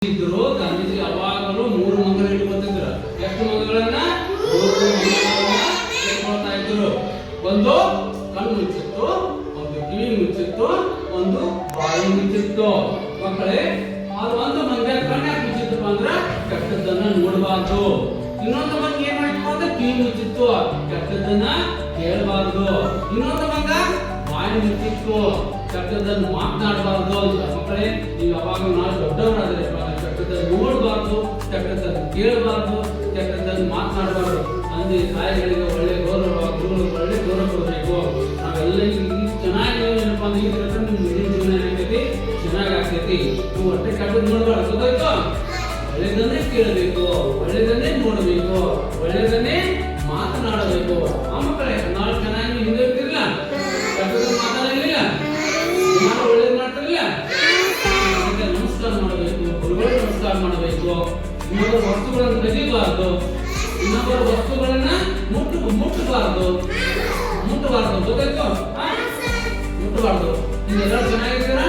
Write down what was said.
ಇದ್ರು ಗಾಂಧೀಜಿ ಯಾವಾಗಲೂ 3 ಮಂಗಳ ಇಟ್ಕೊತಿದ್ರು. ಎಷ್ಟು ಮಂಗಳನ್ನ? 3 ಮಂಗಳನ್ನ ಇಟ್ಕೊಳ್ತಾ ಇದ್ರು. ಒಂದು ಕಣ್ಣು ಮುಚ್ಚಿತ್ತು, ಒಂದು ಕಿವಿ ಮುಚ್ಚಿತ್ತು, ಒಂದು ಬಾಯಿ ಮುಚ್ಚಿತ್ತು. ಮಕ್ಕಳೇ, ಅದು ಒಂದು ಮಂಗ ಕಣ್ಣು ಯಾಕೆ ಮುಚ್ಚಿತ್ತಪ್ಪ ಅಂದ್ರೆ ಕೆಟ್ಟದ್ದನ್ನ ನೋಡಬಾರ್ದು. ಇನ್ನೊಂದು ಮಂಗ ಏನ್ ಮಾಡಿತ್ತು ಅಂದ್ರೆ ಕಿವಿ ಮುಚ್ಚಿತ್ತು, ಕೆಟ್ಟದ್ದನ್ನ ಕೇಳಬಾರ್ದು. ಇನ್ನೊಂದು ಮಂಗ ಬಾಯಿ ಮುಚ್ಚಿತ್ತು, ಕೆಟ್ಟದ್ದನ್ನು ಮಾತನಾಡಬಾರ್ದು ಅಂತ. ಮಕ್ಕಳೇ, ನೀವು ಯಾವಾಗ ನಾವು ದೊಡ್ಡವರಾದ್ರೆ ಕೆಟ್ಟದ್ದನ್ನು ನೋಡಬಾರ್ದು, ಕೆಟ್ಟದ್ದನ್ನು ಕೇಳಬಾರ್ದು, ಕೆಟ್ಟದ್ದನ್ನು ಮಾತನಾಡಬಾರ್ದು. ಅಂದ್ರೆ ತಾಯಿಗಳಿಗೆ ಒಳ್ಳೆ ಗೌರವ, ಗುರುಗಳಿಗೆ ಒಳ್ಳೆ ಗೌರವ ಕೊಡಬೇಕು. ನಾವೆಲ್ಲ ಚೆನ್ನಾಗಿ ಏನಪ್ಪ ಅಂದ್ರೆ ಈ ತರ ನಿಮ್ಮ ಜೀವನ ಏನಾಗ್ತೈತಿ, ಚೆನ್ನಾಗಿ ಆಗ್ತೈತಿ. ನೀವು ಹೊಟ್ಟೆ ಕೆಟ್ಟದ್ದು ನೋಡಬಾರ್ದು, ಗೊತ್ತಾಯ್ತು? ಒಳ್ಳೆದನ್ನೇ ಕೇಳಬೇಕು, ಒಳ್ಳೆದನ್ನೇ ನೋಡಬೇಕು, ಒಳ್ಳೆದನ್ನೇ ಮಾತನಾಡಬೇಕು. ಆ ಮಕ್ಕಳೇ, ನಾಳೆ ಚೆನ್ನಾಗಿ ಹಿಂದೆ ಇರ್ತಿರ್ಲಿಲ್ಲ, ಕೆಟ್ಟದ್ದು ಮಾತಾಡಲಿಲ್ಲ, ಒಳ್ಳೇದು ಮಾಡ್ತಿರ್ಲಿಲ್ಲ. ನಮಸ್ಕಾರ ಮಾಡಬೇಕು, ಗುರುಗಳು ನಮಸ್ಕಾರ ಮಾಡಬೇಕು. ಇನ್ನೊಬ್ಬರ ವಸ್ತುಗಳನ್ನು ತೆಗಿಬಾರ್ದು, ಇನ್ನೊಬ್ಬರ ವಸ್ತುಗಳನ್ನ ಮುಟ್ಟಬಾರ್ದು, ಗೊತ್ತಾಯ್ತು? ಮುಟ್ಟಬಾರ್ದು. ಇದೆಲ್ಲ ಚೆನ್ನಾಗಿದ್ದೀರಾ?